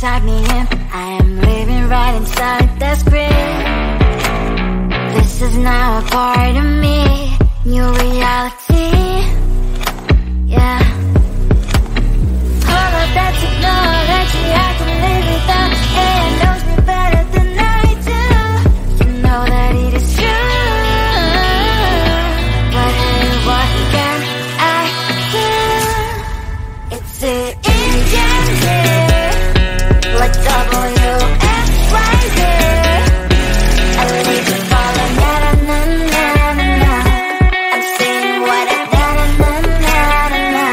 type me in. I am living right inside the script. This is now a part of me, new reality. Yeah. All of that technology I can live without. It knows me better than I do. You know that it is true. But hey, what can I do? It's the engine, like W-X-Y-Z. I believe you follow, na-na-na-na-na. I'm saying what I na-na-na-na-na.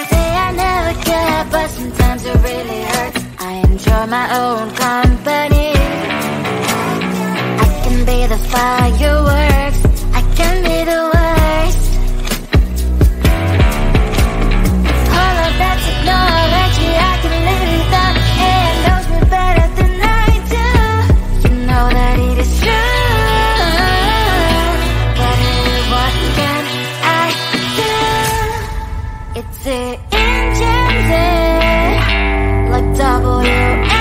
Say I never care, but sometimes it really hurts. I enjoy my own company. I can be the fireworks, I can be the worst. All of that technology I can live without. It knows me better than I do. You know that it is true. But hey, what can I do? It's the engine, like W-X-Y-Z.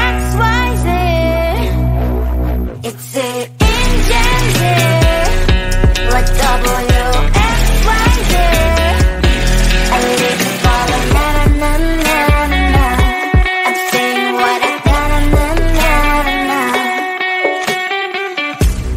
It's the engine, like W-X-Y-Z. I live to follow, na-na-na-na-na. I'm saying what I na-na-na-na-na.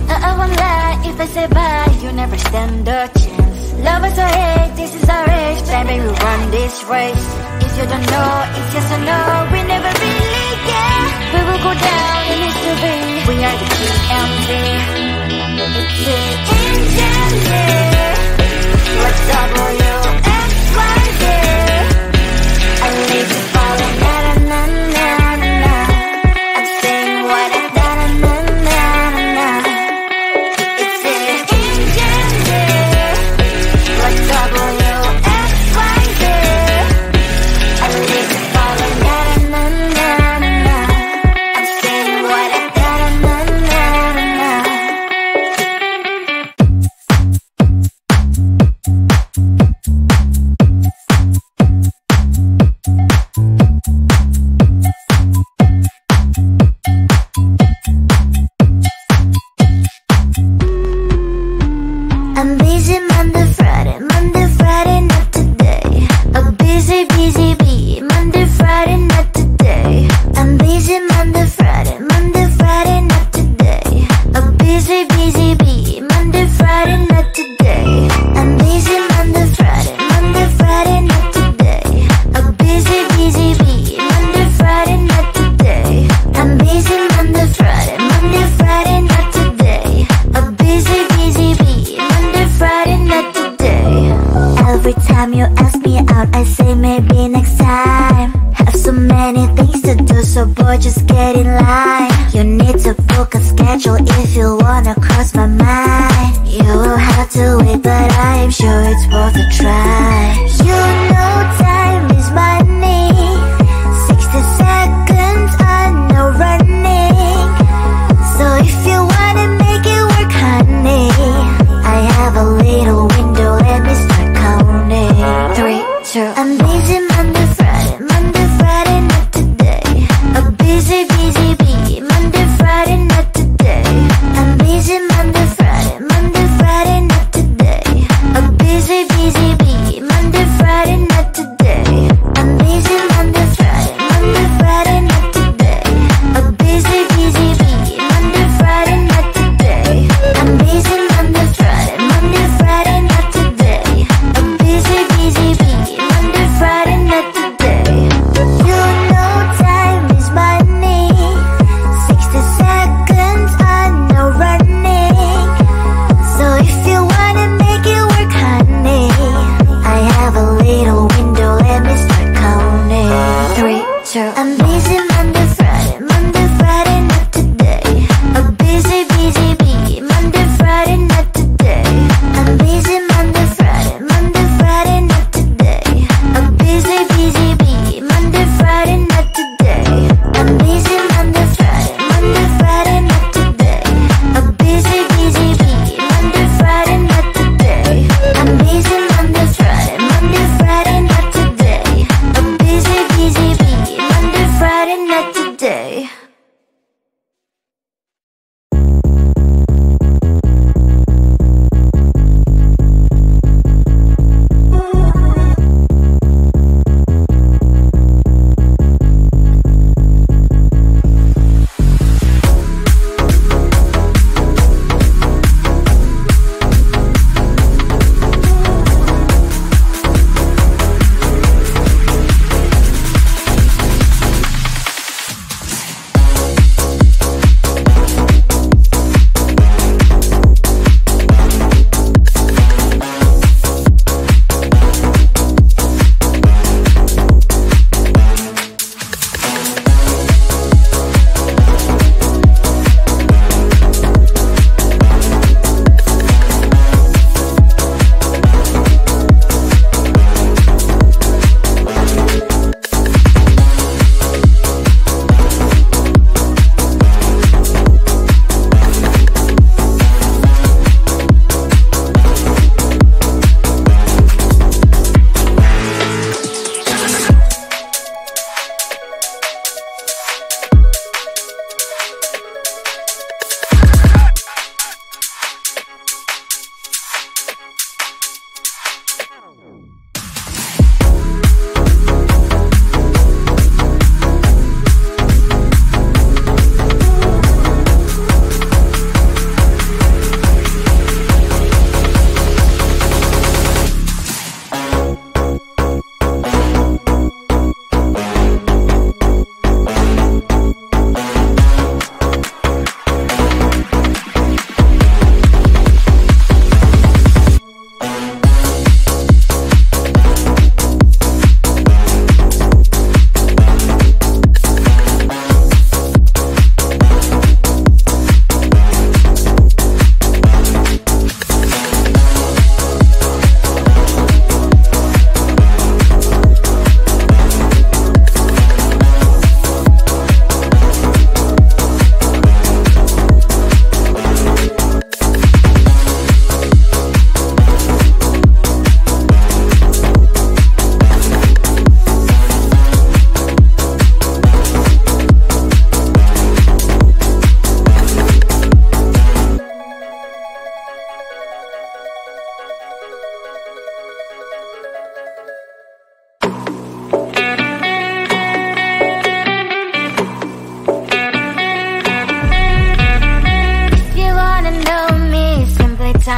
I won't lie if I say bye, you never stand a chance. Love us or hate, this is our race. Baby, we run this race. If you don't know, it's yes or no. We never really get. We will go down in history. We are the TMZ. It's the engine, like W-X-Y-Z. I live to follow, na-na-na-na-na. I'm saying what I na-na-na-na-na. It's the engine, like W-X-Y-Z. I live to follow, na-na-na-na-na. I'm saying what I na-na-na-na-na. I'm busy Monday, Friday, not today. A busy bee, Monday, Friday, not today. I'm busy Monday, Friday, not today. A busy bee, Monday, Friday, not today. I'm busy Monday, Friday, not today. A busy bee, Monday, Friday, not today. I'm busy Monday, Friday, not today. A busy bee, Monday, Friday, not today. Every time you ask me out, I say maybe next time. Have so many things to do, so boy, just get in line. You need to book a schedule if you wanna cross my mind. You will have to wait, but I am sure it's worth a try. You know time is money. 60 seconds on no running. So if you wanna make it work, honey, I have a little window, let me start counting. 3, 2, I'm busy Monday, Friday, not today. A busy bee, Monday, Friday, not today. I'm busy Monday, Friday, not today. A busy bee, Monday, Friday, not today. I'm busy Monday, Friday, not today. A busy bee, Monday, Friday, not today. I'm busy Monday, Friday, not today. A busy bee, Monday, Friday,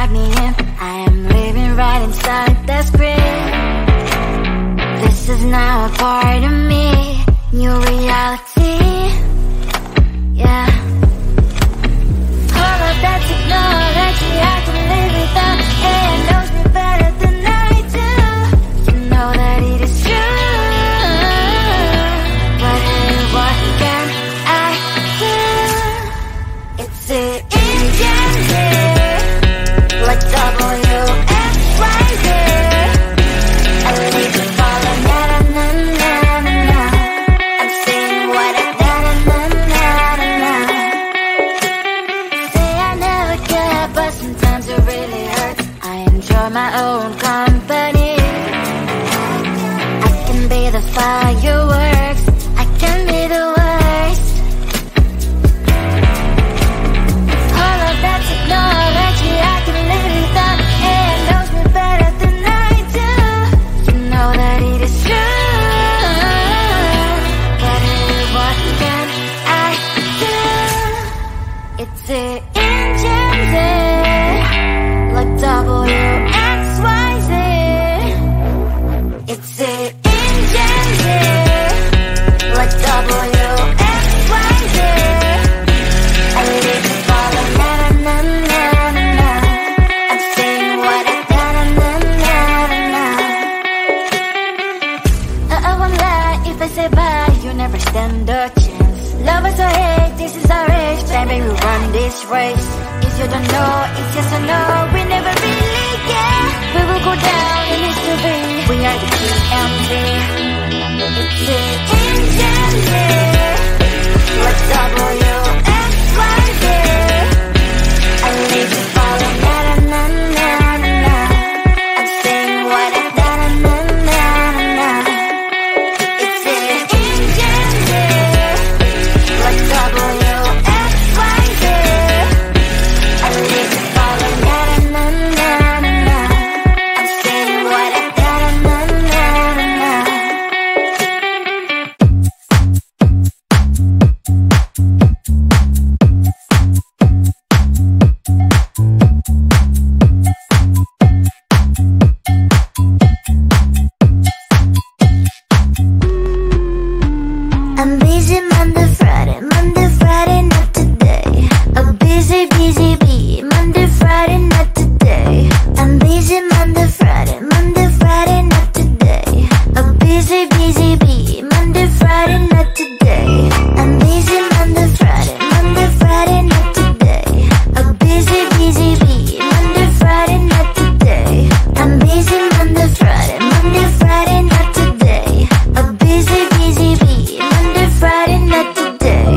write me in. I am living right inside the screen. This is now a part of me, new reality. Yeah. All of that technology I can live without. It knows me better than I do. You know that it is true. But hey, what can I do? It's the engine, like W-X-Y-Z. I need to follow, na-na-na-na-na. I'm saying what I na-na-na-na-na. Say I never care, but sometimes it really hurts. I enjoy my own company. I can be the fireworks, I can be the worst. All of that technology I can live without. It knows me better than I do. You know that it is true. But hey, what can I do? It's the engine, like W-X-Y-Z. It's the engine, like W-X-Y-Z. I live to follow, na-na-na-na-na. I'm saying what I na-na-na-na-na. I won't lie if I say bye, you never stand a chance. Love us or hate, this is our age. Baby, we run this race. If you don't know, it's yes or no. We never really care. We will go down in history. We are the TMZ. It's the engine, like W-X-Y-Z. I need to follow, na-na-na-na-na. I'm saying what I na-na-na-na-na. It's the engine, like W-X-Y-Z. I need to follow, na-na-na-na-na. I'm saying what I na-na-na-na-na. I'm busy Monday, Friday, not today. I'm busy, busy bee, Monday, Friday, not today. I'm busy Monday, Friday, not today. I'm busy, busy bee, Monday, Friday, not today. I'm busy Monday, Friday, not today. I'm busy, busy bee, Monday, Friday, not today. I'm busy Monday, Friday, not today. I'm busy, busy bee, Monday, Friday, not today.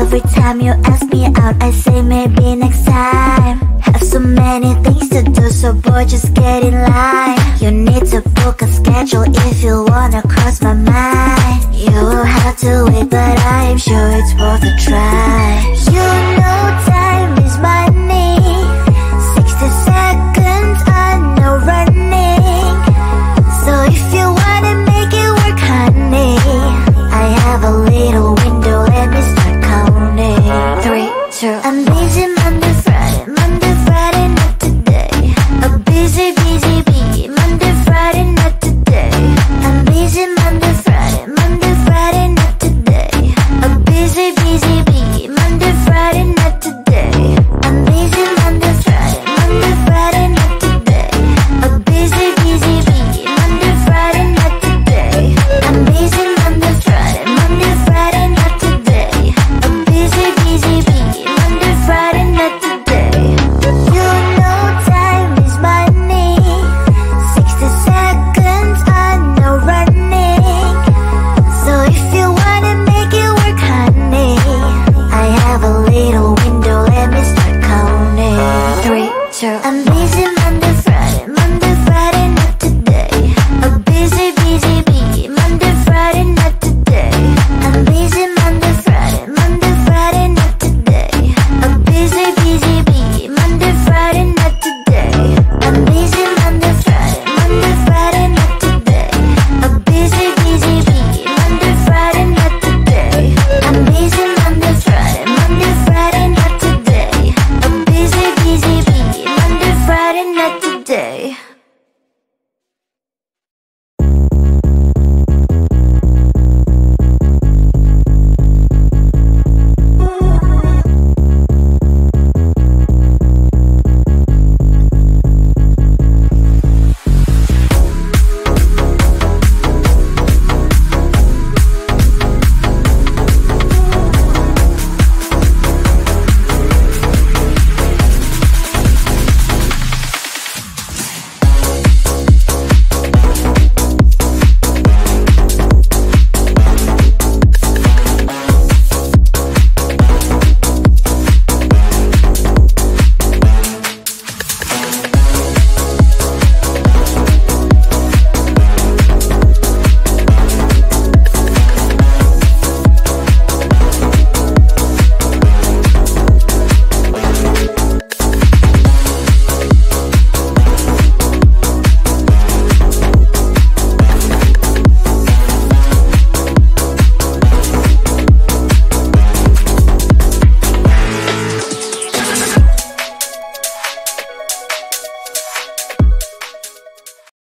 Every time you ask me out, I say maybe next time. Have so many things to do, so boy, just get in line. You need to book a schedule if you wanna cross my mind. You will have to wait, but I am sure it's worth a try.